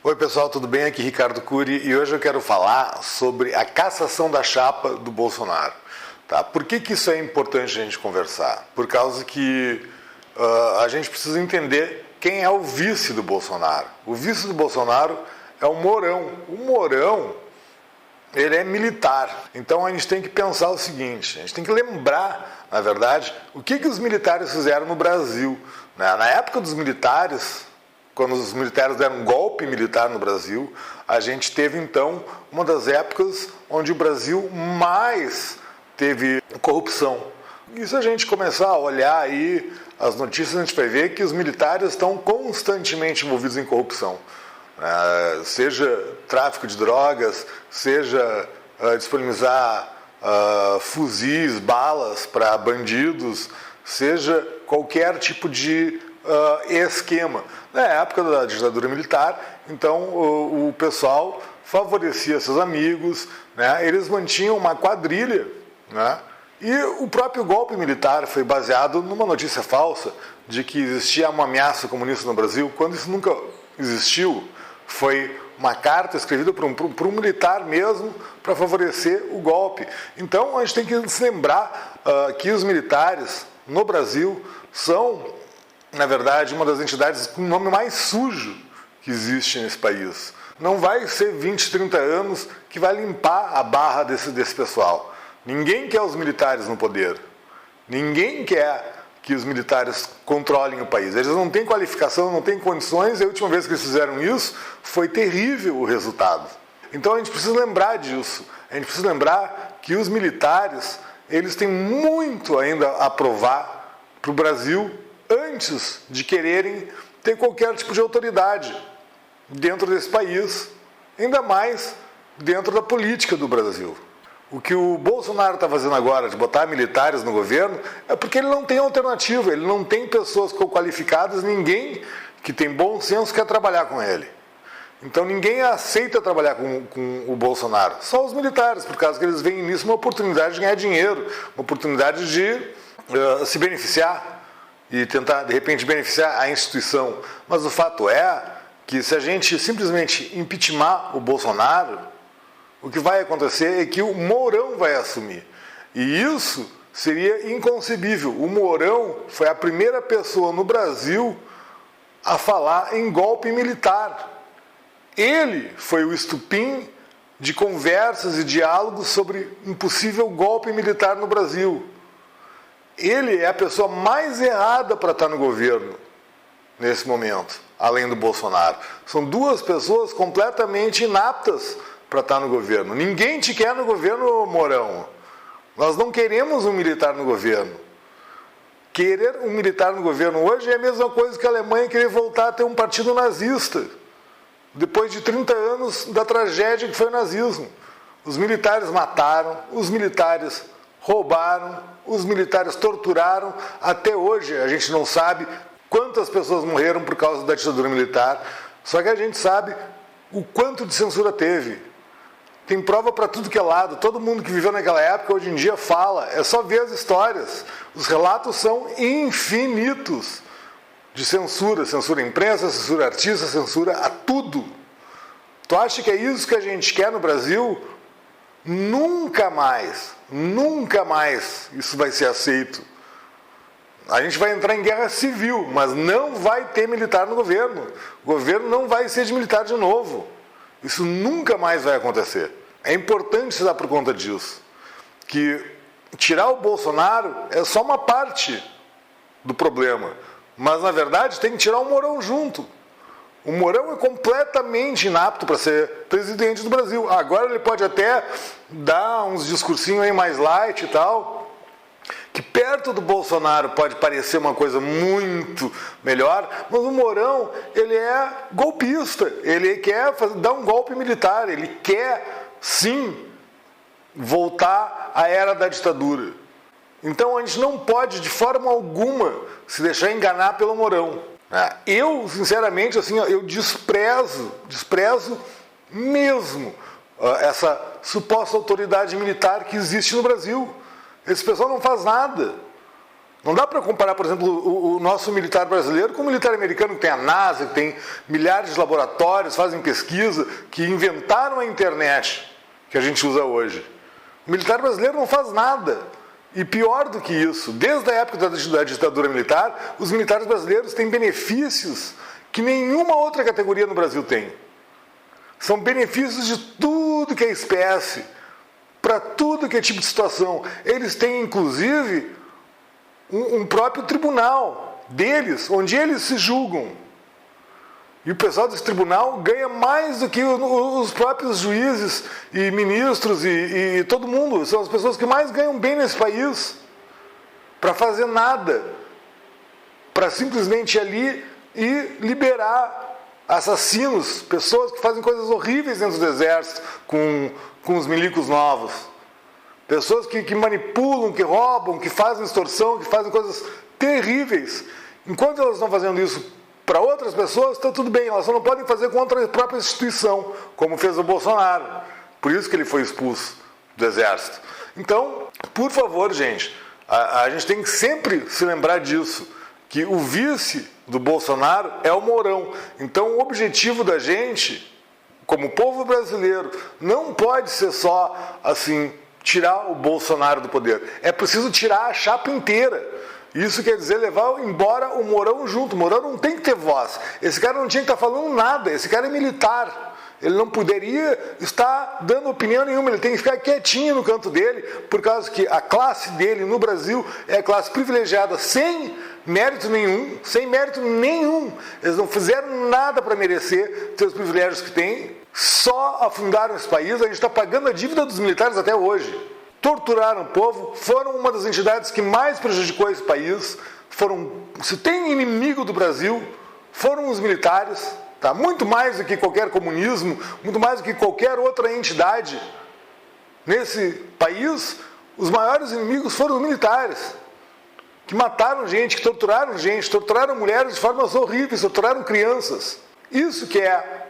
Oi pessoal, tudo bem? Aqui Ricardo Cury e hoje eu quero falar sobre a cassação da chapa do Bolsonaro. Tá? Por que isso é importante a gente conversar? Por causa que a gente precisa entender quem é o vice do Bolsonaro. O vice do Bolsonaro é o Mourão. O Mourão, ele é militar. Então a gente tem que pensar o seguinte, a gente tem que lembrar, na verdade, o que os militares fizeram no Brasil. Na época dos militares, quando os militares deram um golpe militar no Brasil, a gente teve então uma das épocas onde o Brasil mais teve corrupção. E se a gente começar a olhar aí as notícias, a gente vai ver que os militares estão constantemente envolvidos em corrupção. Seja tráfico de drogas, seja disponibilizar fuzis, balas para bandidos, seja qualquer tipo de esquema. Na época da ditadura militar, então o pessoal favorecia seus amigos, né? Eles mantinham uma quadrilha, né? E o próprio golpe militar foi baseado numa notícia falsa de que existia uma ameaça comunista no Brasil, quando isso nunca existiu. Foi uma carta escrevida por um militar mesmo para favorecer o golpe. Então a gente tem que se lembrar que os militares no Brasil são, na verdade, uma das entidades com o nome mais sujo que existe nesse país. Não vai ser 20, 30 anos que vai limpar a barra desse pessoal. Ninguém quer os militares no poder. Ninguém quer que os militares controlem o país. Eles não têm qualificação, não têm condições, e a última vez que eles fizeram isso, foi terrível o resultado. Então a gente precisa lembrar disso. A gente precisa lembrar que os militares, eles têm muito ainda a provar para o Brasil antes de quererem ter qualquer tipo de autoridade dentro desse país, ainda mais dentro da política do Brasil. O que o Bolsonaro está fazendo agora, de botar militares no governo, é porque ele não tem alternativa, ele não tem pessoas qualificadas, ninguém que tem bom senso quer trabalhar com ele. Então ninguém aceita trabalhar com o Bolsonaro, só os militares, por causa que eles veem nisso uma oportunidade de ganhar dinheiro, uma oportunidade de se beneficiar e tentar, de repente, beneficiar a instituição. Mas o fato é que se a gente simplesmente impeachmentar o Bolsonaro, o que vai acontecer é que o Mourão vai assumir. E isso seria inconcebível. O Mourão foi a primeira pessoa no Brasil a falar em golpe militar. Ele foi o estupim de conversas e diálogos sobre um possível golpe militar no Brasil. Ele é a pessoa mais errada para estar no governo nesse momento, além do Bolsonaro. São duas pessoas completamente inaptas para estar no governo. Ninguém te quer no governo, Mourão. Nós não queremos um militar no governo. Querer um militar no governo hoje é a mesma coisa que a Alemanha querer voltar a ter um partido nazista, depois de 30 anos da tragédia que foi o nazismo. Os militares mataram, os militares roubaram, os militares torturaram. Até hoje a gente não sabe quantas pessoas morreram por causa da ditadura militar, só que a gente sabe o quanto de censura teve. Tem prova para tudo que é lado. Todo mundo que viveu naquela época hoje em dia fala. É só ver as histórias. Os relatos são infinitos de censura. Censura à imprensa, censura a artista, censura a tudo. Tu acha que é isso que a gente quer no Brasil? Nunca mais isso vai ser aceito. A gente vai entrar em guerra civil, mas não vai ter militar no governo. O governo não vai ser de militar de novo. Isso nunca mais vai acontecer. É importante se dar por conta disso. Que tirar o Bolsonaro é só uma parte do problema. Mas, na verdade, tem que tirar o Mourão junto. O Mourão é completamente inapto para ser presidente do Brasil. Agora ele pode até dar uns discursinhos aí mais light e tal, que perto do Bolsonaro pode parecer uma coisa muito melhor, mas o Mourão, ele é golpista, ele quer dar um golpe militar, ele quer, sim, voltar à era da ditadura. Então a gente não pode, de forma alguma, se deixar enganar pelo Mourão. Eu, sinceramente, assim, eu desprezo mesmo essa suposta autoridade militar que existe no Brasil. Esse pessoal não faz nada. Não dá para comparar, por exemplo, o nosso militar brasileiro com o militar americano, que tem a NASA, que tem milhares de laboratórios, fazem pesquisa, que inventaram a internet que a gente usa hoje. O militar brasileiro não faz nada. E pior do que isso, desde a época da ditadura militar, os militares brasileiros têm benefícios que nenhuma outra categoria no Brasil tem. São benefícios de tudo que é espécie, para tudo que é tipo de situação. Eles têm, inclusive, um próprio tribunal deles, onde eles se julgam. E o pessoal desse tribunal ganha mais do que os próprios juízes e ministros e todo mundo. São as pessoas que mais ganham bem nesse país para fazer nada. Para simplesmente ir ali e liberar assassinos, pessoas que fazem coisas horríveis dentro do exército com os milicos novos. Pessoas que manipulam, que roubam, que fazem extorsão, que fazem coisas terríveis. Enquanto elas estão fazendo isso para outras pessoas, está tudo bem. Elas só não podem fazer contra a própria instituição, como fez o Bolsonaro. Por isso que ele foi expulso do exército. Então, por favor, gente, a gente tem que sempre se lembrar disso, que o vice do Bolsonaro é o Mourão. Então, o objetivo da gente, como povo brasileiro, não pode ser só, assim, tirar o Bolsonaro do poder. É preciso tirar a chapa inteira. Isso quer dizer levar embora o Mourão junto. O Mourão não tem que ter voz. Esse cara não tinha que estar falando nada. Esse cara é militar. Ele não poderia estar dando opinião nenhuma. Ele tem que ficar quietinho no canto dele, por causa que a classe dele no Brasil é a classe privilegiada, sem mérito nenhum. Sem mérito nenhum. Eles não fizeram nada para merecer ter os privilégios que têm. Só afundaram esse país. A gente está pagando a dívida dos militares até hoje. Torturaram o povo, foram uma das entidades que mais prejudicou esse país. Se tem inimigo do Brasil, foram os militares, tá? Muito mais do que qualquer comunismo, muito mais do que qualquer outra entidade. Nesse país, os maiores inimigos foram os militares, que mataram gente, que torturaram mulheres de formas horríveis, torturaram crianças. Isso que é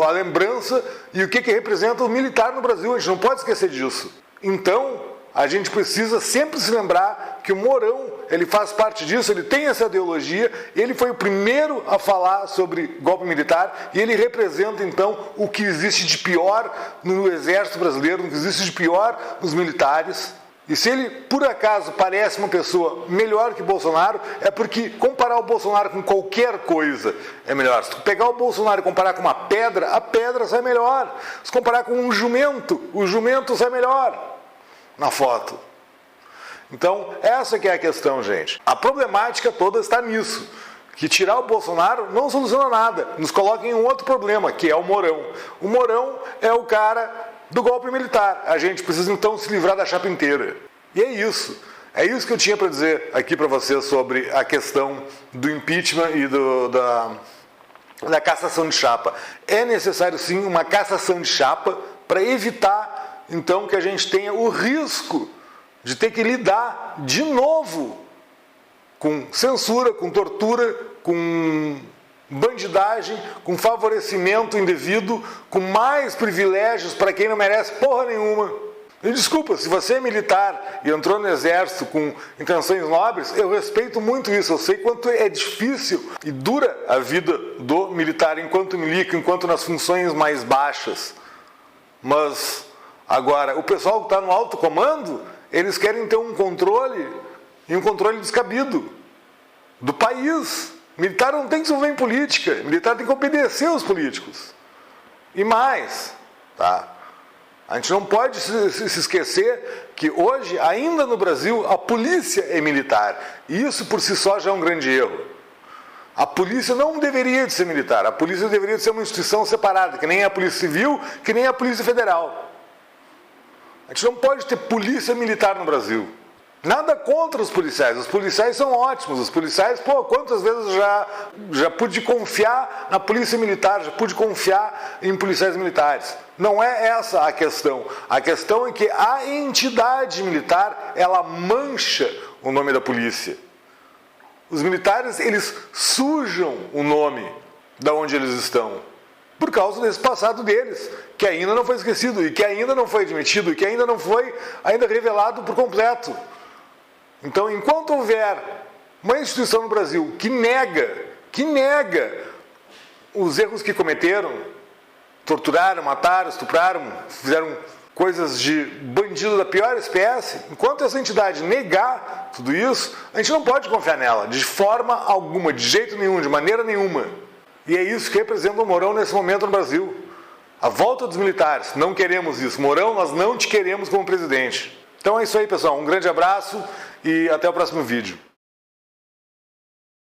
a lembrança e o que representa o militar no Brasil. A gente não pode esquecer disso. Então, a gente precisa sempre se lembrar que o Mourão, ele faz parte disso, ele tem essa ideologia, ele foi o primeiro a falar sobre golpe militar e ele representa, então, o que existe de pior no exército brasileiro, o que existe de pior nos militares. E se ele, por acaso, parece uma pessoa melhor que Bolsonaro, é porque comparar o Bolsonaro com qualquer coisa é melhor. Se pegar o Bolsonaro e comparar com uma pedra, a pedra sai melhor. Se comparar com um jumento, o jumento sai melhor na foto. Então, essa que é a questão, gente. A problemática toda está nisso. Que tirar o Bolsonaro não soluciona nada. Nos coloca em um outro problema, que é o Mourão. O Mourão é o cara do golpe militar. A gente precisa, então, se livrar da chapa inteira. E é isso. É isso que eu tinha para dizer aqui para vocês sobre a questão do impeachment e da cassação de chapa. É necessário, sim, uma cassação de chapa para evitar, então, que a gente tenha o risco de ter que lidar de novo com censura, com tortura, com bandidagem, com favorecimento indevido, com mais privilégios para quem não merece porra nenhuma. E desculpa, se você é militar e entrou no exército com intenções nobres, eu respeito muito isso. Eu sei quanto é difícil e dura a vida do militar enquanto milico, enquanto nas funções mais baixas. Mas agora, o pessoal que está no alto comando, eles querem ter um controle, e um controle descabido, do país. Militar não tem que se envolver em política, militar tem que obedecer aos políticos. E mais, tá? A gente não pode se esquecer que hoje, ainda no Brasil, a polícia é militar. E isso por si só já é um grande erro. A polícia não deveria de ser militar, a polícia deveria de ser uma instituição separada, que nem a Polícia Civil, que nem a Polícia Federal. A gente não pode ter polícia militar no Brasil. Nada contra os policiais são ótimos. Os policiais, quantas vezes já pude confiar na polícia militar, já pude confiar em policiais militares. Não é essa a questão. A questão é que a entidade militar, ela mancha o nome da polícia. Os militares, eles sujam o nome de onde eles estão, por causa desse passado deles, que ainda não foi esquecido, e que ainda não foi admitido, e que ainda não foi revelado por completo. Então, enquanto houver uma instituição no Brasil que nega os erros que cometeram, torturaram, mataram, estupraram, fizeram coisas de bandido da pior espécie, enquanto essa entidade negar tudo isso, a gente não pode confiar nela, de forma alguma, de jeito nenhum, de maneira nenhuma. E é isso que representa o Mourão nesse momento no Brasil. A volta dos militares. Não queremos isso. Mourão, nós não te queremos como presidente. Então é isso aí, pessoal. Um grande abraço e até o próximo vídeo.